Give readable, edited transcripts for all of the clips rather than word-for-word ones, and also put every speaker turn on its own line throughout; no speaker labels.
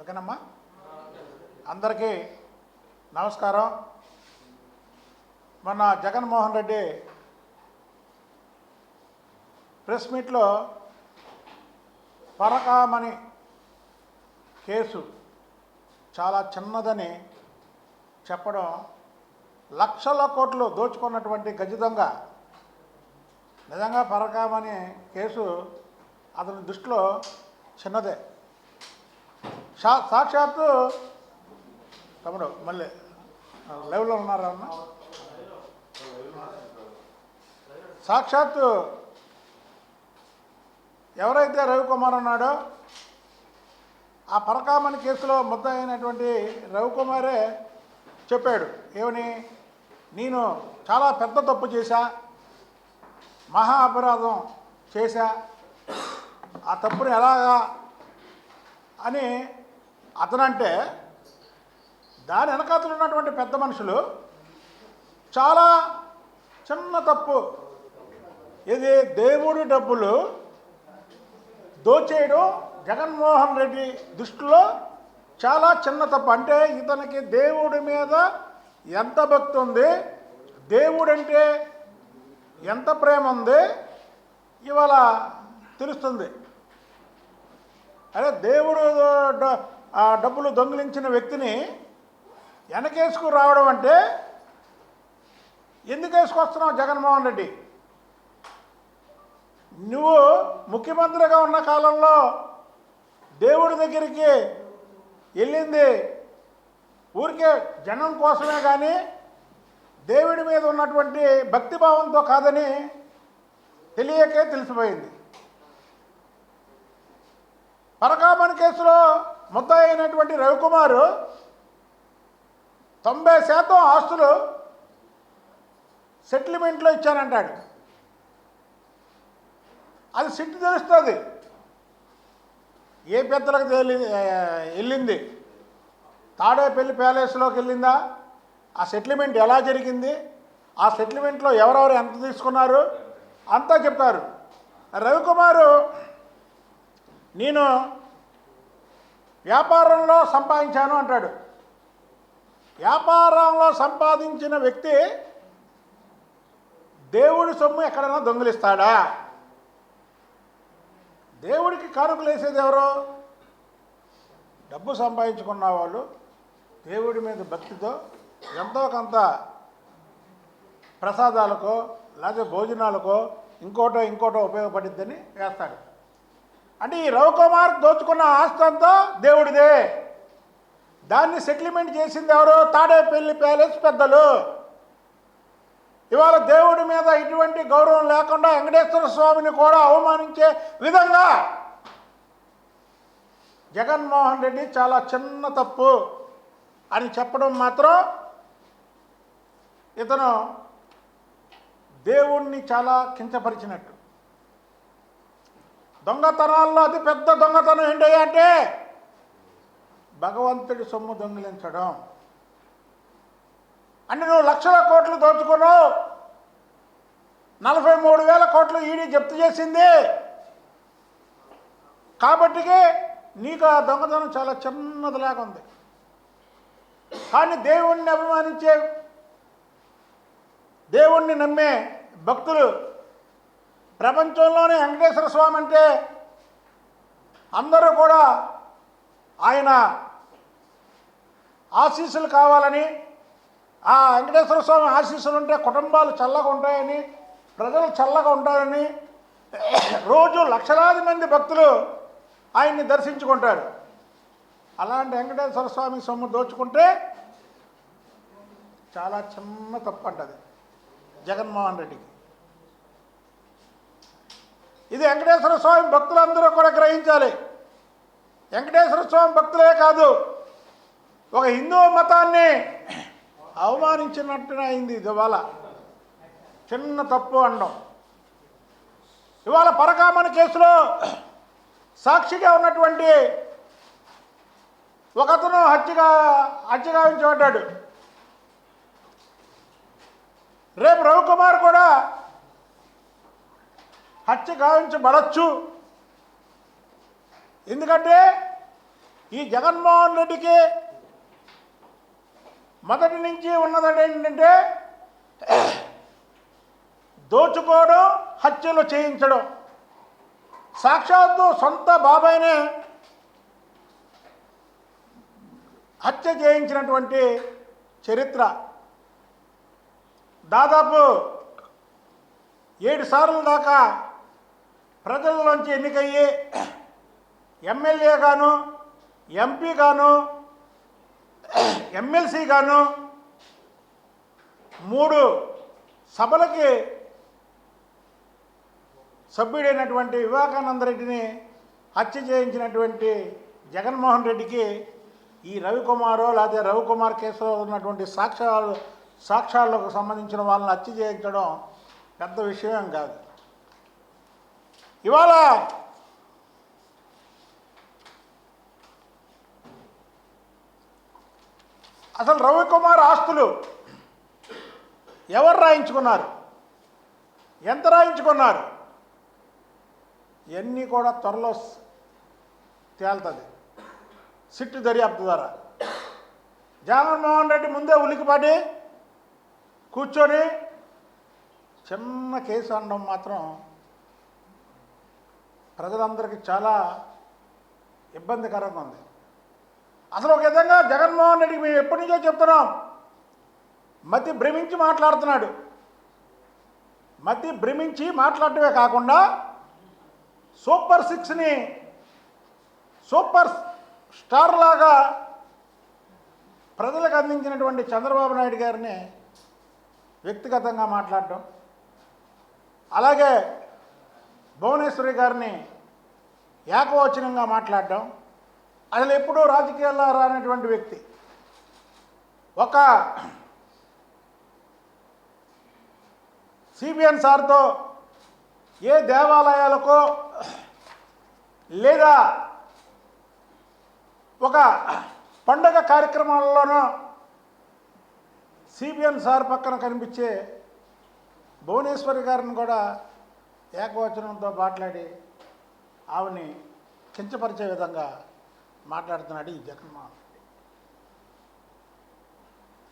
ఓకేనమ్మా. అందరికీ నమస్కారం. మొన్న జగన్మోహన్ రెడ్డి ప్రెస్ మీట్లో పరకామణి కేసు చాలా చిన్నదని చెప్పడం, లక్షల కోట్లు దోచుకున్నటువంటి గజ దొంగ. నిజంగా పరకామణి కేసు అతని దృష్టిలో చిన్నదే. సాక్షాత్తు తమ్ముడు మళ్ళీ లైవ్లో ఉన్నారా అన్న? సాక్షాత్తు ఎవరైతే రవికుమార్ ఉన్నాడో ఆ పరకామణి కేసులో ముద్ద అయినటువంటి రవికుమారే చెప్పాడు. ఏమని? నేను చాలా పెద్ద తప్పు చేశా, మహా అపరాధం చేశా, ఆ తప్పుని ఎలాగా అని అతనంటే, దాని వెనకాతలు ఉన్నటువంటి పెద్ద మనుషులు చాలా చిన్న తప్పు, ఇది దేవుడి డబ్బులు దోచేయడం జగన్మోహన్ రెడ్డి దృష్టిలో చాలా చిన్న తప్పు. అంటే ఇతనికి దేవుడి మీద ఎంత భక్తి ఉంది, దేవుడంటే ఎంత ప్రేమ ఉంది ఇవాళ తెలుస్తుంది. అదే దేవుడు డబ్బులు దొంగిలించిన వ్యక్తిని వెనకేసుకు రావడం అంటే, ఎందుకు వేసుకొస్తున్నావు జగన్మోహన్ రెడ్డి? నువ్వు ముఖ్యమంత్రిగా ఉన్న కాలంలో దేవుడి దగ్గరికి వెళ్ళింది ఊరికే జనం కోసమే కానీ దేవుడి మీద ఉన్నటువంటి భక్తిభావంతో కాదని తెలియకే తెలిసిపోయింది. పరకామణి కేసులో ముద్దాయి అయినటువంటి రవికుమారు 90% ఆస్తులు సెటిల్మెంట్లో ఇచ్చానంటాడు. అది సిట్టు తెలుస్తుంది ఏ పెద్దలకు వెళ్ళింది. తాడేపల్లి ప్యాలెస్లోకి వెళ్ళిందా? ఆ సెటిల్మెంట్ ఎలా జరిగింది, ఆ సెటిల్మెంట్లో ఎవరెవరు ఎంత తీసుకున్నారు అంతా చెప్తారు. రవికుమారు నేను వ్యాపారంలో సంపాదించాను అంటాడు. వ్యాపారంలో సంపాదించిన వ్యక్తి దేవుడి సొమ్ము ఎక్కడైనా దొంగిలిస్తాడా? దేవుడికి కానుకలు వేసేది ఎవరు? డబ్బు సంపాదించుకున్న వాళ్ళు దేవుడి మీద భక్తితో ఎంతో కొంత ప్రసాదాలకో లేకపోతే భోజనాలకో ఇంకోటో ఉపయోగపడిద్దని వేస్తాడు. అంటే ఈ రవికుమార్ దోచుకున్న ఆస్తి అంతా దేవుడిదే. దాన్ని సెటిల్మెంట్ చేసింది ఎవరు? తాడేపల్లి ప్యాలెస్ పెద్దలు. ఇవాళ దేవుడి మీద ఇటువంటి గౌరవం లేకుండా వెంకటేశ్వర స్వామిని కూడా అవమానించే విధంగా జగన్మోహన్ రెడ్డి చాలా చిన్న తప్పు అని చెప్పడం మాత్రం ఇతను దేవుణ్ణి చాలా కించపరిచినట్టు. దొంగతనాల్లో అతి పెద్ద దొంగతనం ఏంటయ్యా అంటే భగవంతుడి సొమ్ము దొంగిలించడం. అంటే నువ్వు లక్షల కోట్లు దోచుకున్నావు, 43,000 కోట్లు ఈడీ జప్తు చేసింది కాబట్టి నీకు ఆ దొంగతనం చాలా చిన్నదిలాగా ఉంది. కానీ దేవుణ్ణి అభిమానించే, దేవుణ్ణి నమ్మే భక్తులు ప్రపంచంలోనే వెంకటేశ్వర స్వామి అంటే అందరూ కూడా ఆయన ఆశీస్సులు కావాలని, ఆ వెంకటేశ్వర స్వామి ఆశీస్సులు ఉంటే కుటుంబాలు చల్లగా ఉంటాయని, ప్రజలు చల్లగా ఉంటారని రోజు లక్షలాది మంది భక్తులు ఆయన్ని దర్శించుకుంటారు. అలాంటి వెంకటేశ్వర స్వామి సొమ్ము దోచుకుంటే చాలా చిన్న తప్పు అంటది జగన్మోహన్ రెడ్డికి. ఇది వెంకటేశ్వర స్వామి భక్తులందరూ కూడా గ్రహించాలి. వెంకటేశ్వర స్వామి భక్తులే కాదు, ఒక హిందూ మతాన్ని అవమానించినట్టుగా అయింది ఇది. ఇవాళ చిన్న తప్పు అనడం. ఇవాళ పరకామణి కేసులో సాక్షిగా ఉన్నటువంటి ఒకతను హత్యగావించబడ్డాడు. రేపు రవికుమార్ కూడా హత్య గావించబడచ్చు. ఎందుకంటే ఈ జగన్మోహన్ రెడ్డికి మొదటి నుంచి ఉన్నది ఏంటంటే దోచుకోవడం, హత్యలు చేయించడం. సాక్షాత్తు సొంత బాబాయినే హత్య చేయించినటువంటి చరిత్ర. దాదాపు 7 సార్లు దాకా ప్రజల్లోంచి ఎన్నికయ్యి ఎమ్మెల్యే గాను, ఎంపీ గాను, ఎమ్మెల్సీ గాను 3 సభలకి సభ్యుడైనటువంటి వివేకానంద రెడ్డిని హత్య చేయించినటువంటి జగన్మోహన్ రెడ్డికి ఈ రవికుమారో లేకపోతే రవికుమార్ కేసులో ఉన్నటువంటి సాక్ష్యాలకు సంబంధించిన వాళ్ళని హత్య చేయించడం పెద్ద విషయం కాదు. ఇవాళ అసలు రవికుమార్ ఆస్తులు ఎవరు రాయించుకున్నారు, ఎంత రాయించుకున్నారు, ఇవన్నీ కూడా త్వరలో తేలుతుంది సిట్టు దర్యాప్తు ద్వారా. జగన్మోహన్ రెడ్డి ముందే ఉలికిపడి కూర్చొని చిన్న కేసు అనడం మాత్రం ప్రజలందరికీ చాలా ఇబ్బందికరంగా ఉంది. అసలు ఒక విధంగా జగన్మోహన్ రెడ్డికి మేము ఎప్పటి నుంచో చెప్తున్నాం, మతి భ్రమించి మాట్లాడుతున్నాడు. మతి భ్రమించి మాట్లాడటమే కాకుండా సూపర్ 6ని సూపర్ స్టార్ లాగా ప్రజలకు అందించినటువంటి చంద్రబాబు నాయుడు గారిని వ్యక్తిగతంగా మాట్లాడటం, అలాగే భువనేశ్వరి గారిని ఏకవచనంగా మాట్లాడటం. అసలు ఎప్పుడూ రాజకీయాల్లో రానటువంటి వ్యక్తి ఒక సిబిఎన్ సార్తో ఏ దేవాలయాలకో లేదా ఒక పండగ కార్యక్రమాల్లోనో సిబిఎన్ సార్ పక్కన కనిపించే భువనేశ్వరి గారిని కూడా ఏకవచనంతో మాట్లాడి ఆవిని కించపరిచే విధంగా మాట్లాడుతున్నాడు ఈ జగన్మోహన్ రెడ్డి.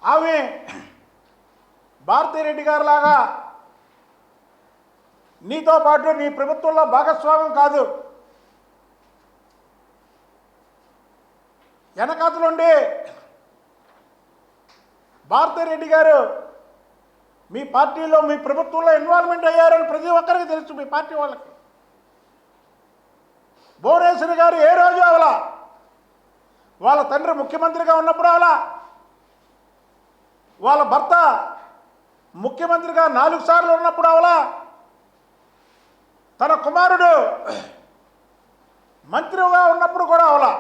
ఆమె భారతిరెడ్డి గారిలాగా నీతో పాటు నీ ప్రభుత్వంలో భాగస్వామ్యం కాదు, వెనకాతలుండి భారతిరెడ్డి గారు మీ పార్టీలో మీ ప్రభుత్వంలో ఇన్వాల్వ్మెంట్ అయ్యారని ప్రతి ఒక్కరికి తెలుసు, మీ పార్టీ వాళ్ళకి. భువనేశ్వరి గారు ఏ రోజు అవలా, వాళ్ళ తండ్రి ముఖ్యమంత్రిగా ఉన్నప్పుడు అవలా, వాళ్ళ భర్త ముఖ్యమంత్రిగా 4 సార్లు ఉన్నప్పుడు అవలా, తన కుమారుడు మంత్రిగా ఉన్నప్పుడు కూడా అవలా.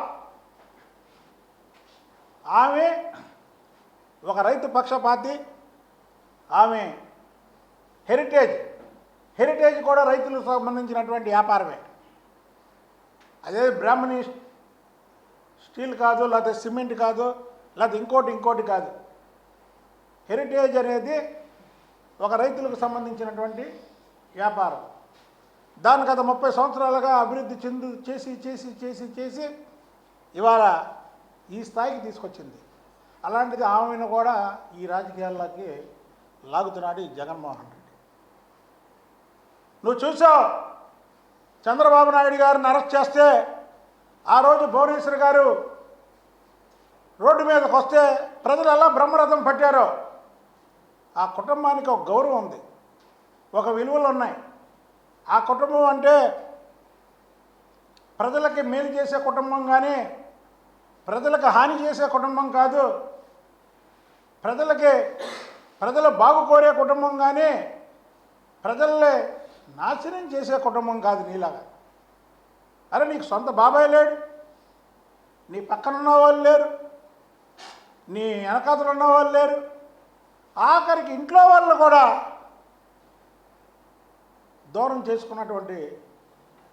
ఆమె ఒక రైతు పక్షపాతి. ఆమె హెరిటేజ్ కూడా రైతులకు సంబంధించినటువంటి వ్యాపారమే. అదే బ్రాహ్మణి స్టీల్ కాదు, లేకపోతే సిమెంట్ కాదు, లేకపోతే ఇంకోటి కాదు. హెరిటేజ్ అనేది ఒక రైతులకు సంబంధించినటువంటి వ్యాపారం. దాని గత 30 సంవత్సరాలుగా అభివృద్ధి చేసి ఇవాళ ఈ స్థాయికి తీసుకొచ్చింది. అలాంటిది ఆమెను కూడా ఈ రాజకీయాల్లోకి లాగుతున్నాడు ఈ జగన్మోహన్ రెడ్డి. నువ్వు చూసావు చంద్రబాబు నాయుడు గారిని అరెస్ట్ చేస్తే ఆ రోజు భువనేశ్వర్ గారు రోడ్డు మీదకి వస్తే ప్రజలు ఎలా బ్రహ్మరథం పట్టారో. ఆ కుటుంబానికి ఒక గౌరవం ఉంది, ఒక విలువలు ఉన్నాయి. ఆ కుటుంబం అంటే ప్రజలకి మేలు చేసే కుటుంబం కానీ ప్రజలకు హాని చేసే కుటుంబం కాదు, ప్రజలు బాగు కోరే కుటుంబం కానీ ప్రజల్ని నాశనం చేసే కుటుంబం కాదు నీలాగా. అరే నీకు సొంత బాబాయ్ లేడు, నీ పక్కన ఉన్న వాళ్ళు లేరు, నీ వెనకాతలు ఉన్న వాళ్ళు లేరు, ఆఖరికి ఇంట్లో వాళ్ళు కూడా దూరం చేసుకున్నటువంటి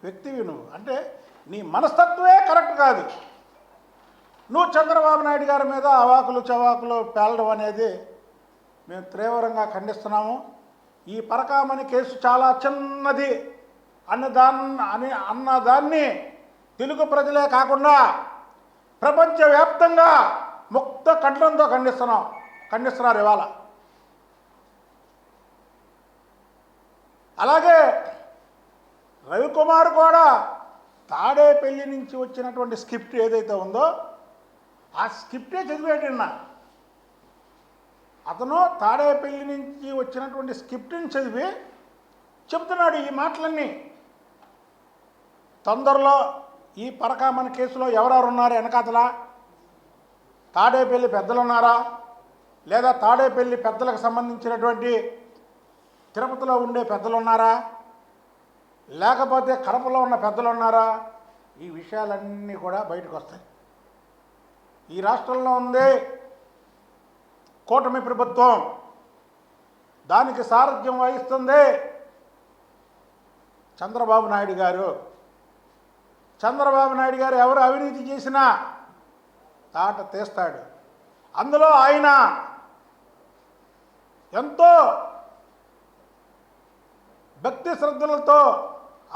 వ్యక్తివి నువ్వు. అంటే నీ మనస్తత్వమే కరెక్ట్ కాదు. నువ్వు చంద్రబాబు నాయుడు గారి మీద అవాకులు చవాకులు పేలడం అనేది మేము తీవ్రంగా ఖండిస్తున్నాము. ఈ పరకామణి కేసు చాలా చిన్నది అన్నదాన్ని తెలుగు ప్రజలే కాకుండా ప్రపంచవ్యాప్తంగా ముక్త కంఠంతో ఖండిస్తున్నారు ఇవాళ. అలాగే రవికుమార్ కూడా తాడేపల్లి నుంచి వచ్చినటువంటి స్క్రిప్ట్ ఏదైతే ఉందో ఆ స్క్రిప్టే చదివేటన్నా. అతను తాడేపల్లి నుంచి వచ్చినటువంటి స్క్రిప్ట్ని చదివి చెబుతున్నాడు ఈ మాటలన్నీ. తొందరలో ఈ పరకామణి కేసులో ఎవరెవరు ఉన్నారు వెనకాతలా? తాడేపల్లి పెద్దలు ఉన్నారా, లేదా తాడేపల్లి పెద్దలకు సంబంధించినటువంటి తిరుపతిలో ఉండే పెద్దలు ఉన్నారా, లేకపోతే కడపలో ఉన్న పెద్దలు ఉన్నారా? ఈ విషయాలన్నీ కూడా బయటకు వస్తాయి. ఈ రాష్ట్రంలో ఉంది కూటమి ప్రభుత్వం, దానికి సారథ్యం వహిస్తుంది చంద్రబాబు నాయుడు గారు. చంద్రబాబు నాయుడు గారు ఎవరు అవినీతి చేసినా తాట తీస్తాడు. అందులో ఆయన ఎంతో భక్తి శ్రద్ధలతో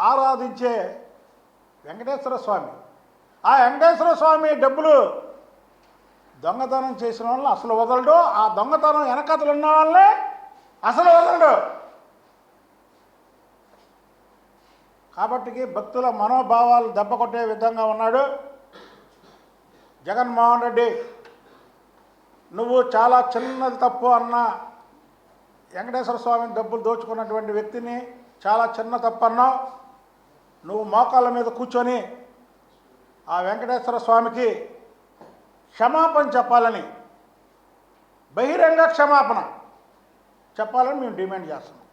ఆరాధించే వెంకటేశ్వర స్వామి. ఆ వెంకటేశ్వర స్వామి డబ్బులు దొంగతనం చేసిన వాళ్ళని అసలు వదలడు, ఆ దొంగతనం వెనకతలు ఉన్న వాళ్ళని అసలు వదలడు. కాబట్టి భక్తుల మనోభావాలు దెబ్బ కొట్టే విధంగా ఉన్నాడు జగన్మోహన్ రెడ్డి. నువ్వు చాలా చిన్నది తప్పు అన్న వెంకటేశ్వర స్వామిని డబ్బులు దోచుకున్నటువంటి వ్యక్తిని చాలా చిన్న తప్పు అన్నావు. నువ్వు మోకాళ్ళ మీద కూర్చొని ఆ వెంకటేశ్వర స్వామికి క్షమాపణ చెప్పాలని, బహిరంగ క్షమాపణ చెప్పాలని మేము డిమాండ్ చేస్తున్నాం.